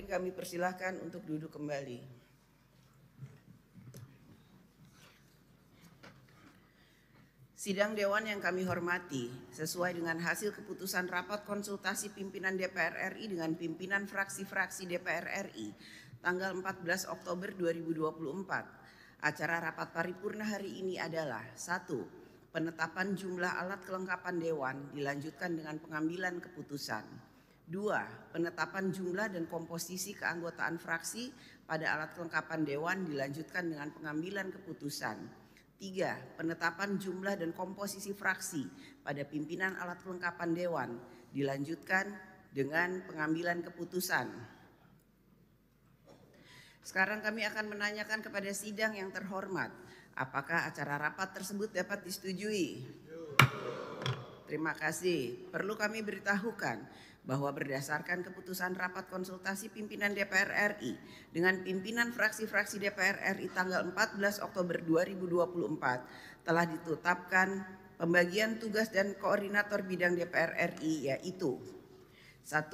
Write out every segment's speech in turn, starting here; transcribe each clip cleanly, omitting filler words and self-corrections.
hadirin kami persilahkan untuk duduk kembali. Sidang Dewan yang kami hormati, sesuai dengan hasil keputusan rapat konsultasi pimpinan DPR RI dengan pimpinan fraksi-fraksi DPR RI tanggal 14 Oktober 2024, acara rapat paripurna hari ini adalah 1. Penetapan jumlah alat kelengkapan Dewan dilanjutkan dengan pengambilan keputusan. 2. Penetapan jumlah dan komposisi keanggotaan fraksi pada alat kelengkapan Dewan dilanjutkan dengan pengambilan keputusan. 3. Penetapan jumlah dan komposisi fraksi pada pimpinan alat kelengkapan Dewan dilanjutkan dengan pengambilan keputusan. Sekarang kami akan menanyakan kepada sidang yang terhormat, apakah acara rapat tersebut dapat disetujui? Terima kasih. Perlu kami beritahukan bahwa berdasarkan keputusan rapat konsultasi pimpinan DPR RI dengan pimpinan fraksi-fraksi DPR RI tanggal 14 Oktober 2024 telah ditetapkan pembagian tugas dan koordinator bidang DPR RI, yaitu 1.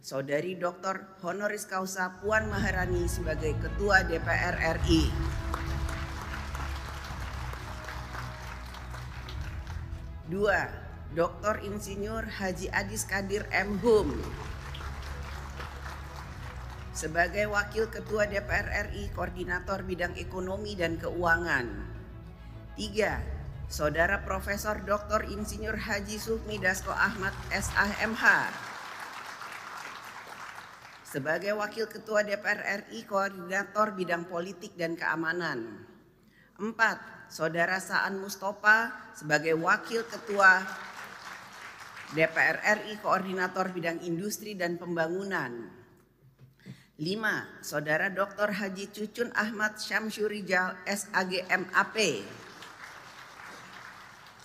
Saudari Dr. Honoris Causa Puan Maharani sebagai Ketua DPR RI. 2. Dr. Insinyur Haji Adis Kadir M. Hum sebagai Wakil Ketua DPR RI Koordinator Bidang Ekonomi dan Keuangan. 3. Saudara Profesor Dr. Insinyur Haji Sufmi Dasko Ahmad SAMH sebagai Wakil Ketua DPR RI Koordinator Bidang Politik dan Keamanan. 4. Saudara Saan Mustopa sebagai Wakil Ketua DPR RI Koordinator Bidang Industri dan Pembangunan. 5. Saudara Dr. Haji Cucun Ahmad Syamsurijal SAG MAP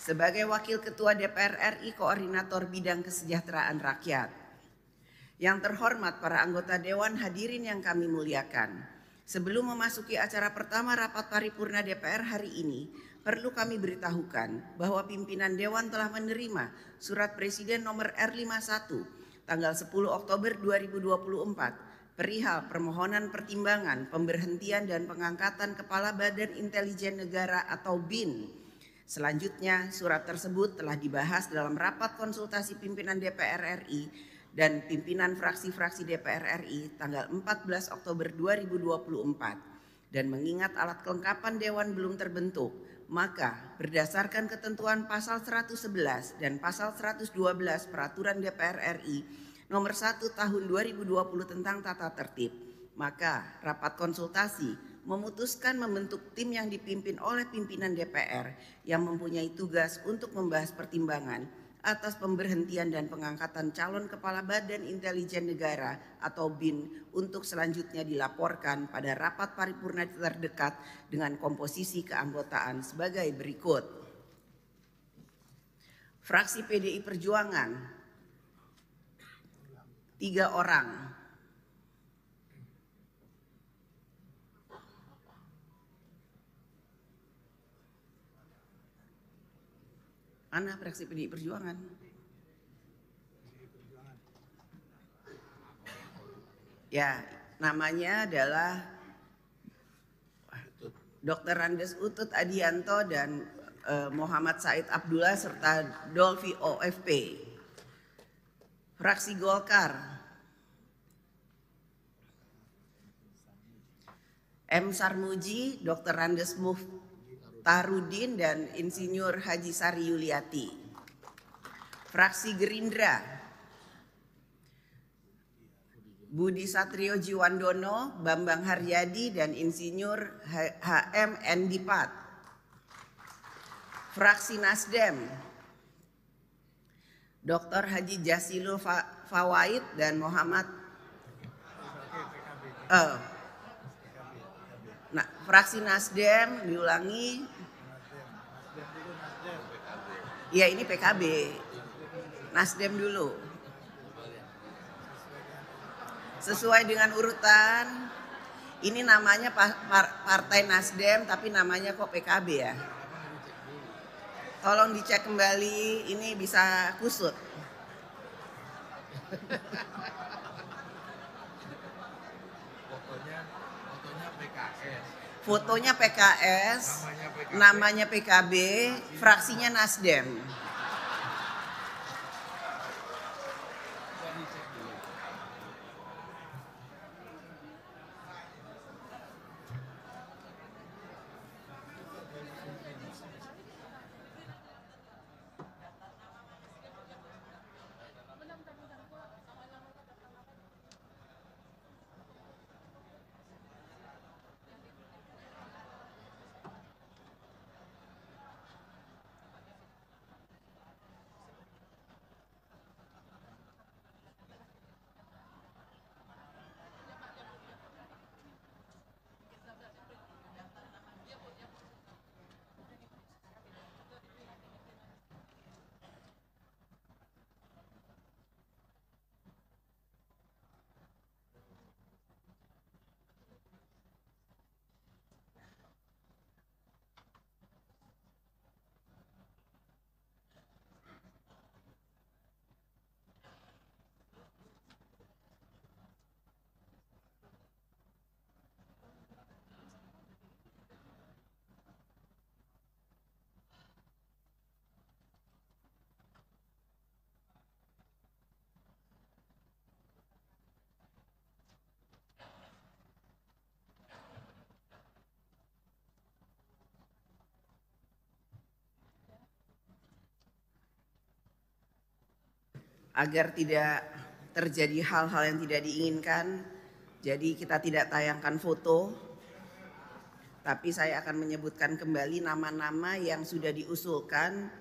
sebagai Wakil Ketua DPR RI Koordinator Bidang Kesejahteraan Rakyat. Yang terhormat para anggota Dewan, hadirin yang kami muliakan. Sebelum memasuki acara pertama rapat paripurna DPR hari ini, perlu kami beritahukan bahwa pimpinan Dewan telah menerima Surat Presiden nomor R51 tanggal 10 Oktober 2024 perihal permohonan pertimbangan pemberhentian dan pengangkatan Kepala Badan Intelijen Negara atau BIN. Selanjutnya, surat tersebut telah dibahas dalam rapat konsultasi pimpinan DPR RI dan pimpinan fraksi-fraksi DPR RI tanggal 14 Oktober 2024. Dan mengingat alat kelengkapan Dewan belum terbentuk, maka berdasarkan ketentuan pasal 111 dan pasal 112 Peraturan DPR RI nomor 1 tahun 2020 tentang tata tertib, maka rapat konsultasi memutuskan membentuk tim yang dipimpin oleh pimpinan DPR yang mempunyai tugas untuk membahas pertimbangan atas pemberhentian dan pengangkatan calon Kepala Badan Intelijen Negara atau BIN untuk selanjutnya dilaporkan pada rapat paripurna terdekat dengan komposisi keanggotaan sebagai berikut. Fraksi PDI Perjuangan 3 orang. Mana fraksi PDI Perjuangan? Ya, namanya adalah Dr. Randes Utut Adianto dan Muhammad Said Abdullah serta Dolvi OFP. Fraksi Golkar M. Sarmuji, Dr. Randes Tarudin dan Insinyur Haji Sari Yuliati. Fraksi Gerindra Budi Satrio Jiwandono, Bambang Haryadi dan Insinyur HM Endipat. Fraksi Nasdem Dr. Haji Jasilul Fawaid dan Muhammad fraksi Nasdem diulangi. Ya, ini PKB. Nasdem dulu. Sesuai dengan urutan, ini namanya Partai Nasdem tapi namanya kok PKB ya. Tolong dicek kembali, ini bisa kusut. Fotonya PKS, namanya PKB, fraksinya Nasdem. Agar tidak terjadi hal-hal yang tidak diinginkan, jadi kita tidak tayangkan foto, tapi saya akan menyebutkan kembali nama-nama yang sudah diusulkan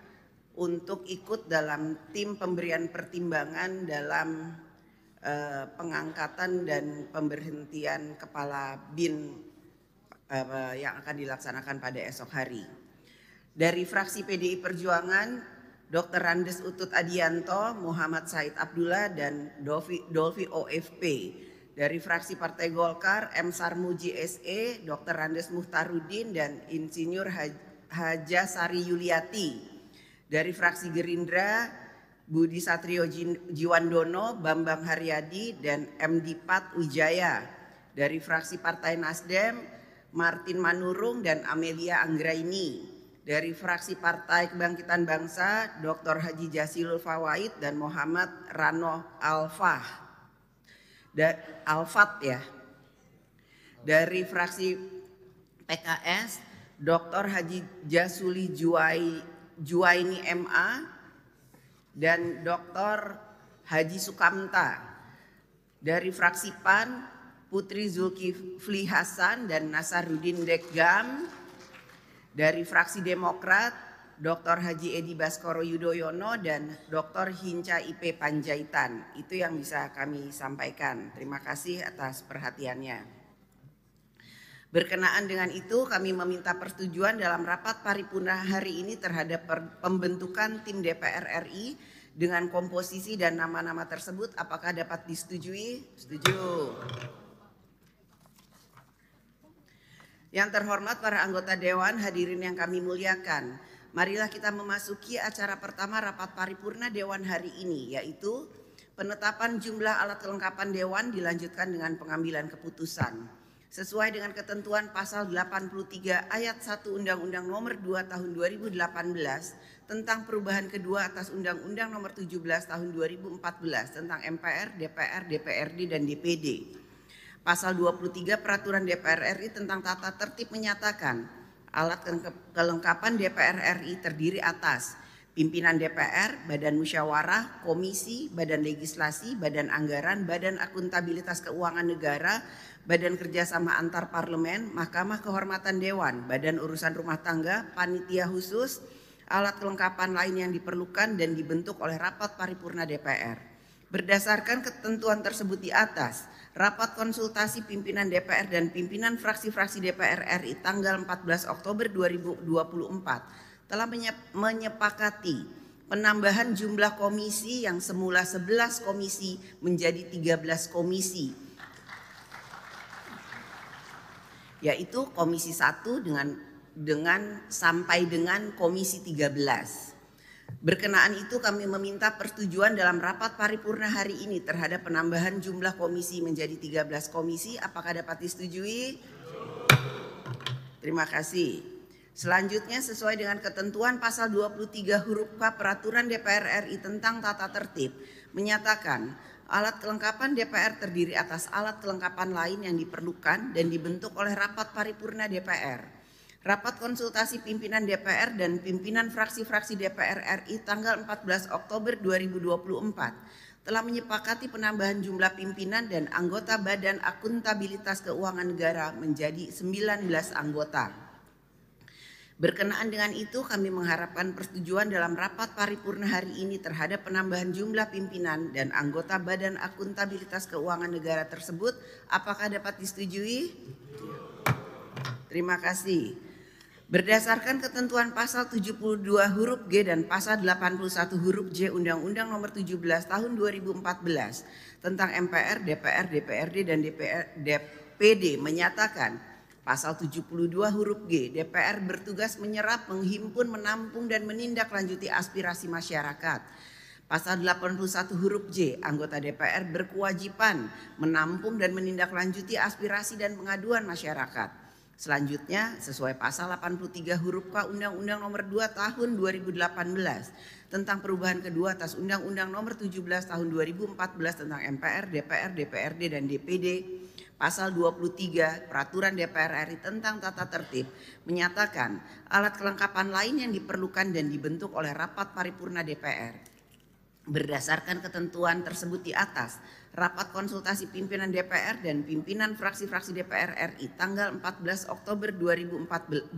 untuk ikut dalam tim pemberian pertimbangan dalam pengangkatan dan pemberhentian kepala BIN yang akan dilaksanakan pada esok hari. Dari fraksi PDI Perjuangan, Dr. Randes Utut Adianto, Muhammad Said Abdullah, dan Dolfi OFP. Dari fraksi Partai Golkar, M. Sarmuji SE, Dr. Randes Muhtarudin, dan Insinyur Haja Sari Yuliati. Dari fraksi Gerindra, Budi Satrio Jiwandono, Bambang Haryadi, dan M. Dipat Wijaya. Dari fraksi Partai Nasdem, Martin Manurung dan Amelia Anggraini. Dari fraksi Partai Kebangkitan Bangsa, Dr. Haji Jasilul Fawaid dan Muhammad Rano Alfat ya. Dari fraksi PKS, Dr. Haji Jasuli Juwaini MA dan Dr. Haji Sukamta. Dari fraksi PAN, Putri Zulkifli Hasan dan Nasaruddin Dekgam. Dari fraksi Demokrat, Dr. Haji Edi Baskoro Yudhoyono dan Dr. Hinca IP Panjaitan. Itu yang bisa kami sampaikan. Terima kasih atas perhatiannya. Berkenaan dengan itu, kami meminta persetujuan dalam rapat paripurna hari ini terhadap pembentukan tim DPR RI dengan komposisi dan nama-nama tersebut. Apakah dapat disetujui? Setuju. Yang terhormat para anggota Dewan, hadirin yang kami muliakan, marilah kita memasuki acara pertama rapat paripurna Dewan hari ini, yaitu penetapan jumlah alat kelengkapan Dewan dilanjutkan dengan pengambilan keputusan. Sesuai dengan ketentuan pasal 83 ayat 1 Undang-Undang Nomor 2 Tahun 2018 tentang perubahan kedua atas Undang-Undang Nomor 17 Tahun 2014 tentang MPR, DPR, DPRD, dan DPD. Pasal 23 Peraturan DPR RI tentang tata tertib menyatakan alat kelengkapan DPR RI terdiri atas pimpinan DPR, badan musyawarah, komisi, badan legislasi, badan anggaran, badan akuntabilitas keuangan negara, badan kerjasama antar parlemen, mahkamah kehormatan dewan, badan urusan rumah tangga, panitia khusus, alat kelengkapan lain yang diperlukan dan dibentuk oleh rapat paripurna DPR. Berdasarkan ketentuan tersebut di atas, rapat konsultasi pimpinan DPR dan pimpinan fraksi-fraksi DPR RI tanggal 14 Oktober 2024 telah menyepakati penambahan jumlah komisi yang semula 11 komisi menjadi 13 komisi, yaitu komisi 1 dengan sampai dengan komisi 13. Berkenaan itu kami meminta persetujuan dalam rapat paripurna hari ini terhadap penambahan jumlah komisi menjadi 13 komisi. Apakah dapat disetujui? Terima kasih. Selanjutnya sesuai dengan ketentuan pasal 23 huruf K Peraturan DPR RI tentang tata tertib menyatakan alat kelengkapan DPR terdiri atas alat kelengkapan lain yang diperlukan dan dibentuk oleh rapat paripurna DPR. Rapat konsultasi pimpinan DPR dan pimpinan fraksi-fraksi DPR RI tanggal 14 Oktober 2024 telah menyepakati penambahan jumlah pimpinan dan anggota Badan Akuntabilitas Keuangan Negara menjadi 19 anggota. Berkenaan dengan itu, kami mengharapkan persetujuan dalam rapat paripurna hari ini terhadap penambahan jumlah pimpinan dan anggota Badan Akuntabilitas Keuangan Negara tersebut. Apakah dapat disetujui? Terima kasih. Berdasarkan ketentuan pasal 72 huruf G dan pasal 81 huruf J Undang-Undang Nomor 17 Tahun 2014 tentang MPR, DPR, DPRD dan DPD menyatakan pasal 72 huruf G, DPR bertugas menyerap, menghimpun, menampung dan menindaklanjuti aspirasi masyarakat. Pasal 81 huruf J, anggota DPR berkewajiban menampung dan menindaklanjuti aspirasi dan pengaduan masyarakat. Selanjutnya, sesuai pasal 83 huruf K Undang-Undang Nomor 2 Tahun 2018 tentang perubahan kedua atas Undang-Undang Nomor 17 Tahun 2014 tentang MPR, DPR, DPRD dan DPD, pasal 23 Peraturan DPR RI tentang tata tertib menyatakan alat kelengkapan lain yang diperlukan dan dibentuk oleh rapat paripurna DPR. Berdasarkan ketentuan tersebut di atas, rapat konsultasi pimpinan DPR dan pimpinan fraksi-fraksi DPR RI tanggal 14 Oktober 2024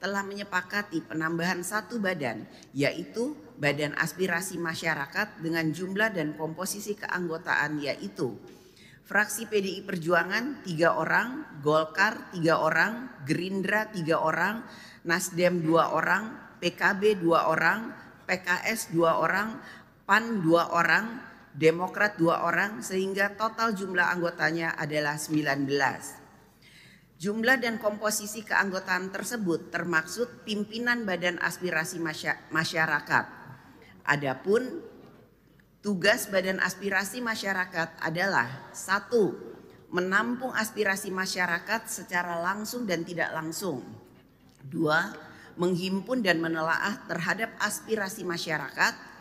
telah menyepakati penambahan satu badan, yaitu Badan Aspirasi Masyarakat dengan jumlah dan komposisi keanggotaan yaitu fraksi PDI Perjuangan 3 orang, Golkar 3 orang, Gerindra 3 orang, Nasdem 2 orang, PKB 2 orang, PKS 2 orang, PAN 2 orang, Demokrat 2 orang sehingga total jumlah anggotanya adalah 19. Jumlah dan komposisi keanggotaan tersebut termaksud pimpinan Badan Aspirasi Masyarakat. Adapun tugas Badan Aspirasi Masyarakat adalah 1. Menampung aspirasi masyarakat secara langsung dan tidak langsung. 2. Menghimpun dan menelaah terhadap aspirasi masyarakat.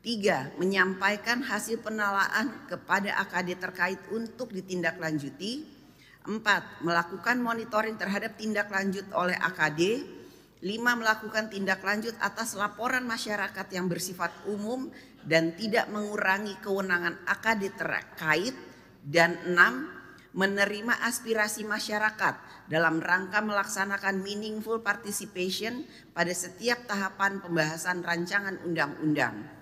3. Menyampaikan hasil penelaahan kepada AKD terkait untuk ditindaklanjuti. 4. Melakukan monitoring terhadap tindak lanjut oleh AKD. 5. Melakukan tindak lanjut atas laporan masyarakat yang bersifat umum dan tidak mengurangi kewenangan AKD terkait. Dan 6. Menerima aspirasi masyarakat dalam rangka melaksanakan meaningful participation pada setiap tahapan pembahasan rancangan undang-undang.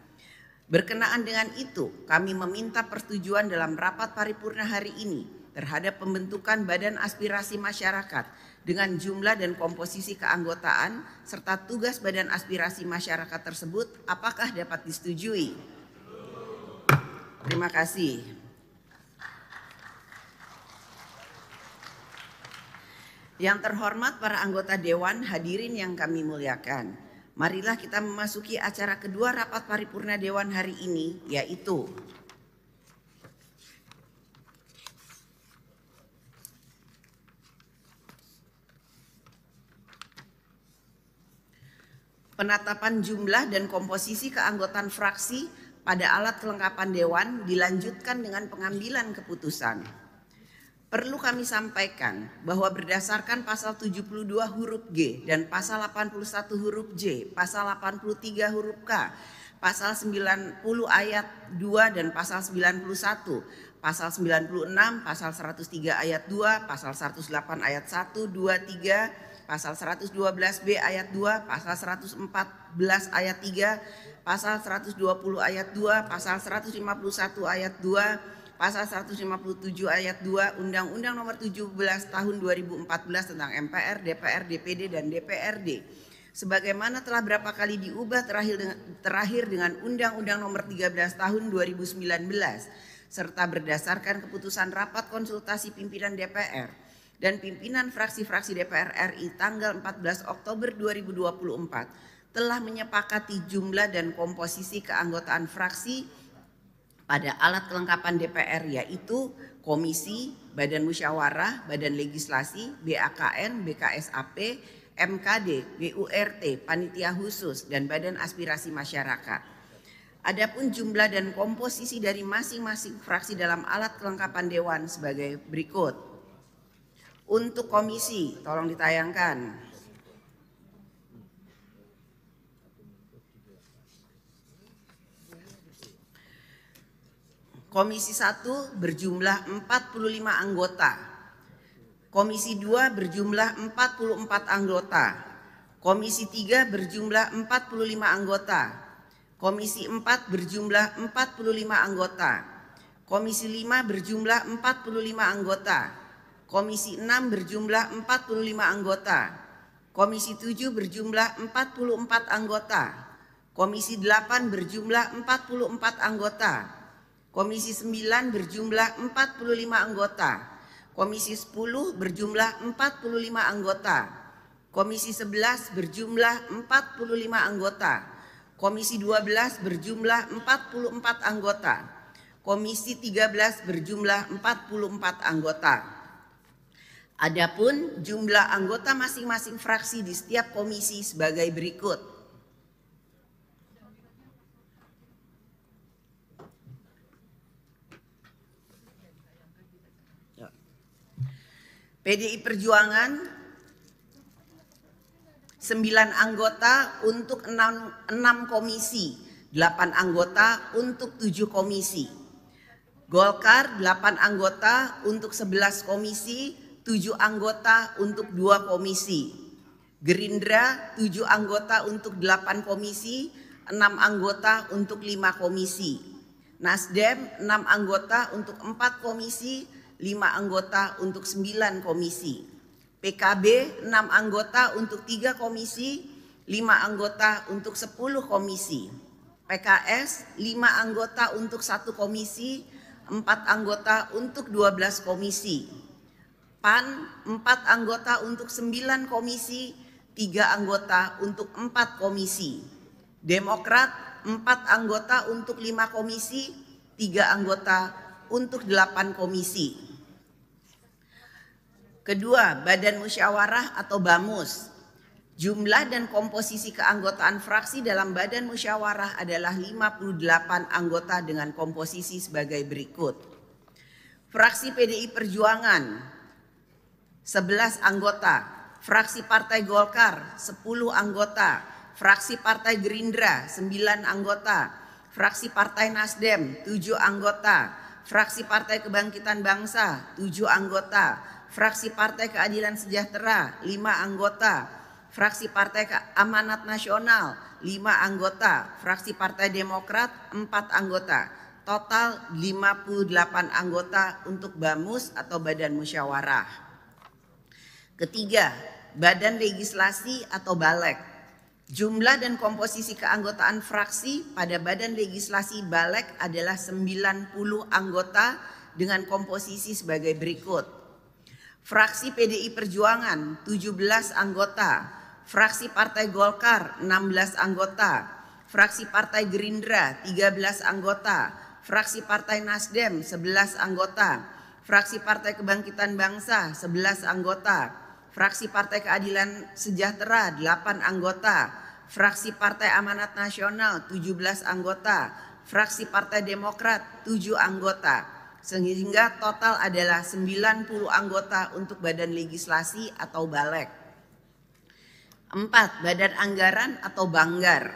Berkenaan dengan itu, kami meminta persetujuan dalam rapat paripurna hari ini terhadap pembentukan Badan Aspirasi Masyarakat dengan jumlah dan komposisi keanggotaan serta tugas Badan Aspirasi Masyarakat tersebut. Apakah dapat disetujui? Terima kasih. Yang terhormat para anggota Dewan, hadirin yang kami muliakan. Marilah kita memasuki acara kedua rapat paripurna Dewan hari ini, yaitu penetapan jumlah dan komposisi keanggotaan fraksi pada alat kelengkapan Dewan dilanjutkan dengan pengambilan keputusan. Perlu kami sampaikan bahwa berdasarkan pasal 72 huruf G dan pasal 81 huruf J, pasal 83 huruf K, pasal 90 ayat 2 dan pasal 91, pasal 96, pasal 103 ayat 2, pasal 108 ayat 1, 2, 3, pasal 112B ayat 2, pasal 114 ayat 3, pasal 120 ayat 2, pasal 151 ayat 2, pasal 157 ayat 2 Undang-Undang Nomor 17 Tahun 2014 tentang MPR, DPR, DPD dan DPRD sebagaimana telah berapa kali diubah terakhir dengan Undang-Undang Nomor 13 Tahun 2019 serta berdasarkan keputusan rapat konsultasi pimpinan DPR dan pimpinan fraksi-fraksi DPR RI tanggal 14 Oktober 2024 telah menyepakati jumlah dan komposisi keanggotaan fraksi pada alat kelengkapan DPR, yaitu komisi, badan musyawarah, badan legislasi, BAKN, BKSAP, MKD, BURT, panitia khusus, dan badan aspirasi masyarakat. Adapun jumlah dan komposisi dari masing-masing fraksi dalam alat kelengkapan dewan sebagai berikut. Untuk komisi, tolong ditayangkan. Komisi 1 berjumlah 45 anggota. Komisi 2 berjumlah 44 anggota. Komisi 3 berjumlah 45 anggota. Komisi 4 berjumlah 45 anggota. Komisi 5 berjumlah 45 anggota. Komisi 6 berjumlah 45 anggota. Komisi 7 berjumlah 44 anggota. Komisi 8 berjumlah 44 anggota. Komisi 9 berjumlah 45 anggota. Komisi 10 berjumlah 45 anggota. Komisi 11 berjumlah 45 anggota. Komisi 12 berjumlah 44 anggota. Komisi 13 berjumlah 44 anggota. Adapun jumlah anggota masing-masing fraksi di setiap komisi sebagai berikut. PDI Perjuangan 9 anggota untuk 6 komisi, 8 anggota untuk 7 komisi. Golkar 8 anggota untuk 11 komisi, 7 anggota untuk 2 komisi. Gerindra 7 anggota untuk 8 komisi, 6 anggota untuk 5 komisi. Nasdem 6 anggota untuk 4 komisi, 5 anggota untuk 9 komisi. PKB 6 anggota untuk 3 komisi, 5 anggota untuk 10 komisi. PKS 5 anggota untuk 1 komisi, 4 anggota untuk 12 komisi. PAN 4 anggota untuk 9 komisi, 3 anggota untuk 4 komisi. Demokrat 4 anggota untuk 5 komisi, 3 anggota untuk 8 komisi. Kedua, Badan Musyawarah atau BAMUS. Jumlah dan komposisi keanggotaan fraksi dalam Badan Musyawarah adalah 58 anggota dengan komposisi sebagai berikut. Fraksi PDI Perjuangan 11 anggota, fraksi Partai Golkar 10 anggota, fraksi Partai Gerindra 9 anggota, fraksi Partai Nasdem 7 anggota, fraksi Partai Kebangkitan Bangsa 7 anggota, fraksi Partai Keadilan Sejahtera 5 anggota, fraksi Partai Amanat Nasional 5 anggota, fraksi Partai Demokrat 4 anggota, total 58 anggota untuk BAMUS atau Badan Musyawarah. Ketiga, Badan Legislasi atau BALEK. Jumlah dan komposisi keanggotaan fraksi pada Badan Legislasi BALEK adalah 90 anggota dengan komposisi sebagai berikut. Fraksi PDI Perjuangan 17 anggota, fraksi Partai Golkar 16 anggota, fraksi Partai Gerindra 13 anggota, fraksi Partai Nasdem 11 anggota, fraksi Partai Kebangkitan Bangsa 11 anggota, fraksi Partai Keadilan Sejahtera 8 anggota, fraksi Partai Amanat Nasional 17 anggota, fraksi Partai Demokrat 7 anggota. Sehingga total adalah 90 anggota untuk Badan Legislasi atau BALEK. 4. Badan Anggaran atau Banggar.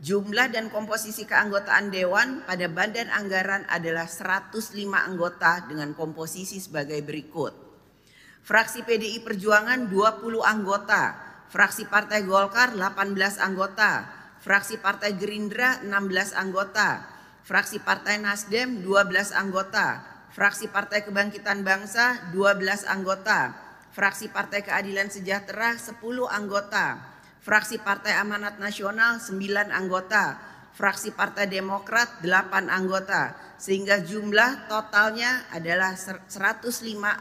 Jumlah dan komposisi keanggotaan Dewan pada Badan Anggaran adalah 105 anggota dengan komposisi sebagai berikut. Fraksi PDI Perjuangan 20 anggota, fraksi Partai Golkar 18 anggota, fraksi Partai Gerindra 16 anggota, fraksi Partai Nasdem 12 anggota, fraksi Partai Kebangkitan Bangsa 12 anggota, fraksi Partai Keadilan Sejahtera 10 anggota, fraksi Partai Amanat Nasional 9 anggota, fraksi Partai Demokrat 8 anggota, sehingga jumlah totalnya adalah 105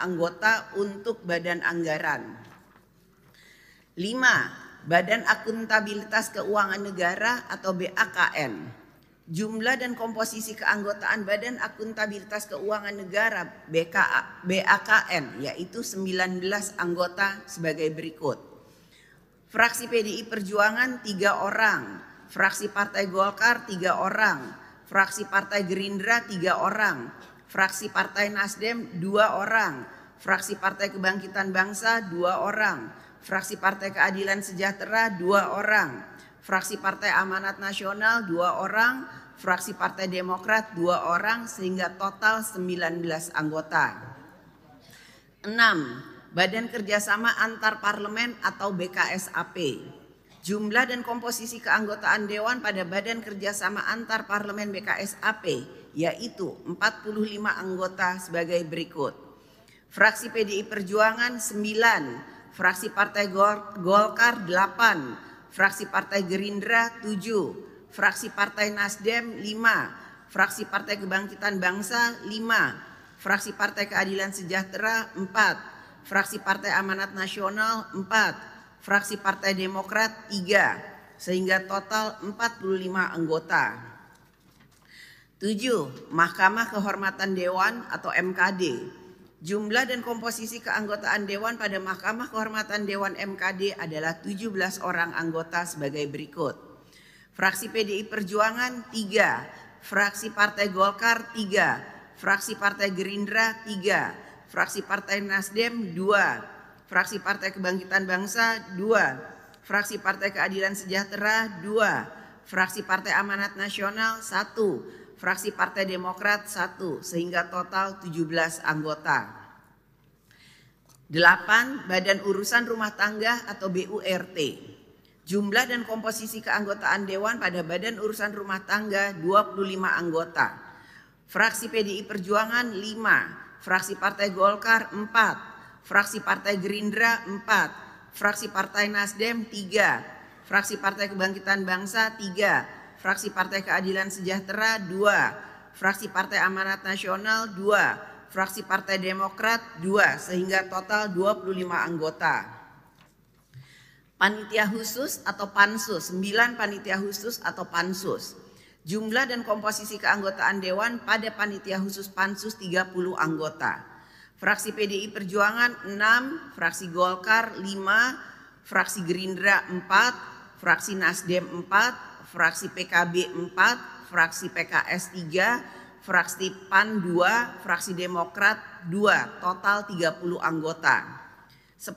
anggota untuk Badan Anggaran. 5. Badan Akuntabilitas Keuangan Negara atau BAKN. Jumlah dan komposisi keanggotaan Badan Akuntabilitas Keuangan Negara BAKN yaitu 19 anggota sebagai berikut. Fraksi PDI Perjuangan 3 orang, fraksi Partai Golkar 3 orang, fraksi Partai Gerindra 3 orang, fraksi Partai Nasdem 2 orang, fraksi Partai Kebangkitan Bangsa 2 orang, fraksi Partai Keadilan Sejahtera 2 orang, fraksi Partai Amanat Nasional 2 orang, fraksi Partai Demokrat 2 orang sehingga total 19 anggota. 6. Badan Kerjasama Antar Parlemen atau BKSAP. Jumlah dan komposisi keanggotaan Dewan pada Badan Kerjasama Antar Parlemen BKSAP yaitu 45 anggota sebagai berikut. Fraksi PDI Perjuangan 9, fraksi Partai Golkar 8, fraksi Partai Gerindra 7, fraksi Partai Nasdem 5, fraksi Partai Kebangkitan Bangsa 5, fraksi Partai Keadilan Sejahtera 4, fraksi Partai Amanat Nasional 4, fraksi Partai Demokrat 3, sehingga total 45 anggota. 7. Mahkamah Kehormatan Dewan atau MKD. Jumlah dan komposisi keanggotaan Dewan pada Mahkamah Kehormatan Dewan MKD adalah 17 orang anggota sebagai berikut. Fraksi PDI Perjuangan 3, fraksi Partai Golkar 3, fraksi Partai Gerindra 3, fraksi Partai Nasdem 2, fraksi Partai Kebangkitan Bangsa 2, fraksi Partai Keadilan Sejahtera 2, fraksi Partai Amanat Nasional 1, fraksi Partai Demokrat 1, sehingga total 17 anggota. 8. Badan Urusan Rumah Tangga atau BURT. Jumlah dan komposisi keanggotaan Dewan pada Badan Urusan Rumah Tangga 25 anggota. Fraksi PDI Perjuangan 5, fraksi Partai Golkar 4, fraksi Partai Gerindra 4, fraksi Partai Nasdem 3, fraksi Partai Kebangkitan Bangsa 3, fraksi Partai Keadilan Sejahtera 2, fraksi Partai Amanat Nasional 2, fraksi Partai Demokrat 2, sehingga total 25 anggota. Panitia khusus atau pansus, 9 panitia khusus atau pansus. Jumlah dan komposisi keanggotaan Dewan pada panitia khusus pansus 30 anggota. Fraksi PDI Perjuangan 6, fraksi Golkar 5, fraksi Gerindra 4, fraksi Nasdem 4, fraksi PKB 4, fraksi PKS 3, fraksi PAN 2, fraksi Demokrat 2, total 30 anggota. 10.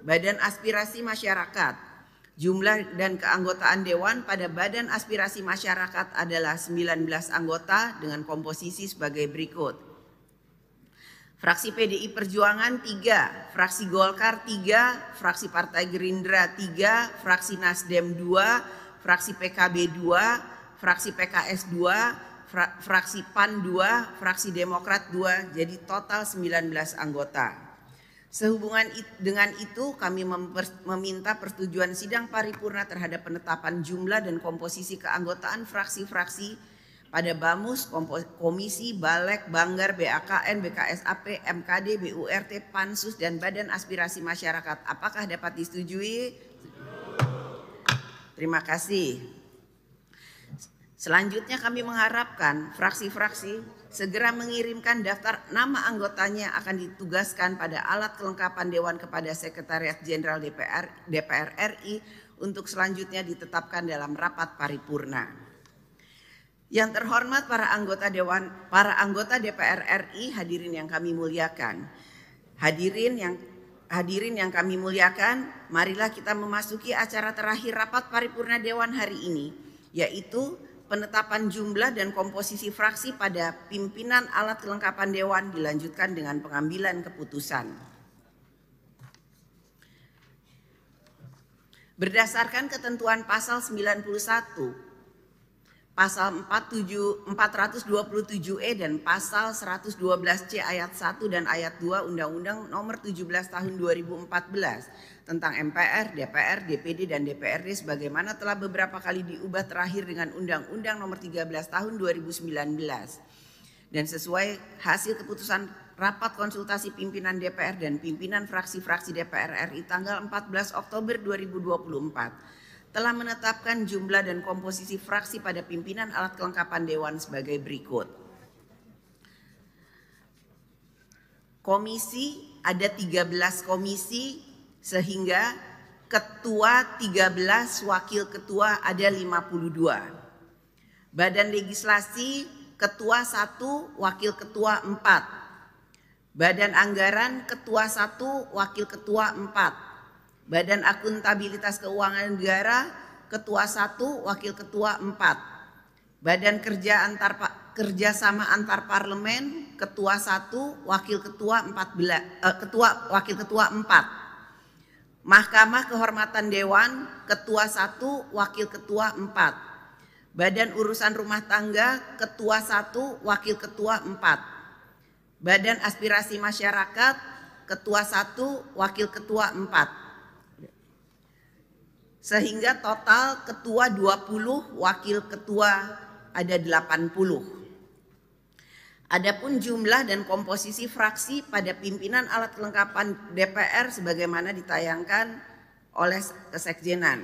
Badan Aspirasi Masyarakat. Jumlah dan keanggotaan Dewan pada Badan Aspirasi Masyarakat adalah 19 anggota dengan komposisi sebagai berikut. Fraksi PDI Perjuangan 3, fraksi Golkar 3, fraksi Partai Gerindra 3, fraksi Nasdem 2, fraksi PKB 2, fraksi PKS 2, fraksi PAN 2, fraksi Demokrat 2, jadi total 19 anggota. Sehubungan dengan itu kami meminta persetujuan sidang paripurna terhadap penetapan jumlah dan komposisi keanggotaan fraksi-fraksi pada BAMUS, Komisi, Balek, Banggar, BAKN, BKSAP, MKD, BURT, Pansus, dan Badan Aspirasi Masyarakat. Apakah dapat disetujui? Terima kasih. Selanjutnya kami mengharapkan fraksi-fraksi segera mengirimkan daftar nama anggotanya akan ditugaskan pada alat kelengkapan Dewan kepada Sekretariat Jenderal DPR RI untuk selanjutnya ditetapkan dalam rapat paripurna. Yang terhormat para anggota Dewan, para anggota DPR RI, hadirin yang kami muliakan. Hadirin yang kami muliakan, marilah kita memasuki acara terakhir rapat paripurna Dewan hari ini, yaitu penetapan jumlah dan komposisi fraksi pada pimpinan alat kelengkapan Dewan dilanjutkan dengan pengambilan keputusan. Berdasarkan ketentuan pasal 91, pasal 427E dan pasal 112C ayat 1 dan ayat 2 Undang-Undang Nomor 17 Tahun 2014 tentang MPR, DPR, DPD, dan DPRD sebagaimana telah beberapa kali diubah terakhir dengan Undang-Undang Nomor 13 Tahun 2019 dan sesuai hasil keputusan rapat konsultasi pimpinan DPR dan pimpinan fraksi-fraksi DPR RI tanggal 14 Oktober 2024 telah menetapkan jumlah dan komposisi fraksi pada pimpinan alat kelengkapan Dewan sebagai berikut. Komisi ada 13 komisi sehingga ketua 13, wakil ketua ada 52. Badan legislasi ketua 1, wakil ketua 4. Badan anggaran ketua 1, wakil ketua 4. Badan akuntabilitas keuangan negara ketua 1, wakil ketua 4. Badan kerjasama antar parlemen ketua 1, wakil ketua wakil ketua 4. Mahkamah Kehormatan Dewan ketua 1, wakil ketua 4. Badan urusan rumah tangga ketua 1, wakil ketua 4. Badan aspirasi masyarakat ketua 1, wakil ketua 4. Sehingga total ketua 20, wakil ketua ada 80. Adapun jumlah dan komposisi fraksi pada pimpinan alat kelengkapan DPR sebagaimana ditayangkan oleh Kesekjenan.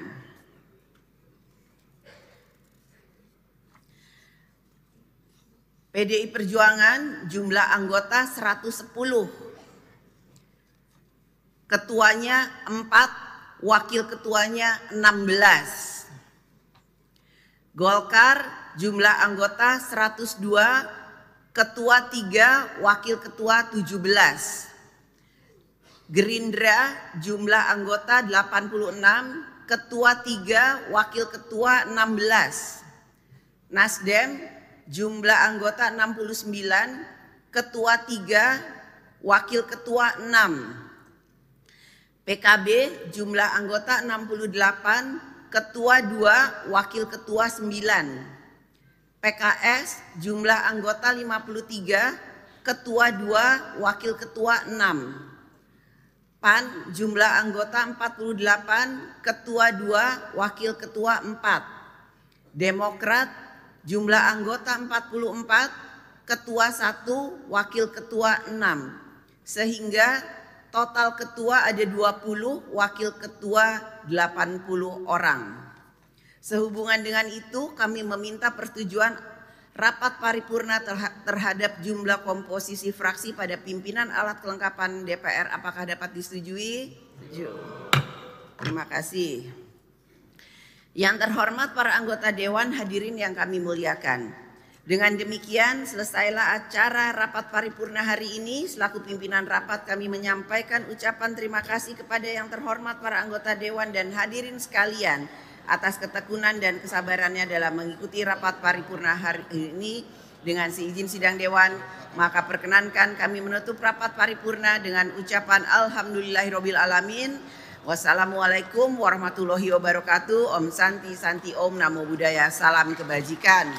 PDI Perjuangan jumlah anggota 110. Ketuanya 4, wakil ketuanya 16. Golkar jumlah anggota 102, ketua 3, wakil ketua 17. Gerindra jumlah anggota 86, ketua 3, wakil ketua 16. Nasdem jumlah anggota 69, ketua 3, wakil ketua 6. PKB jumlah anggota 68, ketua 2, wakil ketua 9. PKS jumlah anggota 53, ketua 2, wakil ketua 6. PAN jumlah anggota 48, ketua 2, wakil ketua 4. Demokrat jumlah anggota 44, ketua 1, wakil ketua 6. Sehingga total ketua ada 20, wakil ketua 80 orang. Sehubungan dengan itu kami meminta persetujuan rapat paripurna terhadap jumlah komposisi fraksi pada pimpinan alat kelengkapan DPR. Apakah dapat disetujui? Setuju. Terima kasih. Yang terhormat para anggota Dewan, hadirin yang kami muliakan. Dengan demikian selesailah acara rapat paripurna hari ini. Selaku pimpinan rapat kami menyampaikan ucapan terima kasih kepada yang terhormat para anggota Dewan dan hadirin sekalian atas ketekunan dan kesabarannya dalam mengikuti rapat paripurna hari ini. Dengan seizin sidang Dewan, maka perkenankan kami menutup rapat paripurna dengan ucapan Alhamdulillahirabbil alamin. Wassalamualaikum warahmatullahi wabarakatuh. Om Santi Santi Om, Namo Buddhaya, salam kebajikan.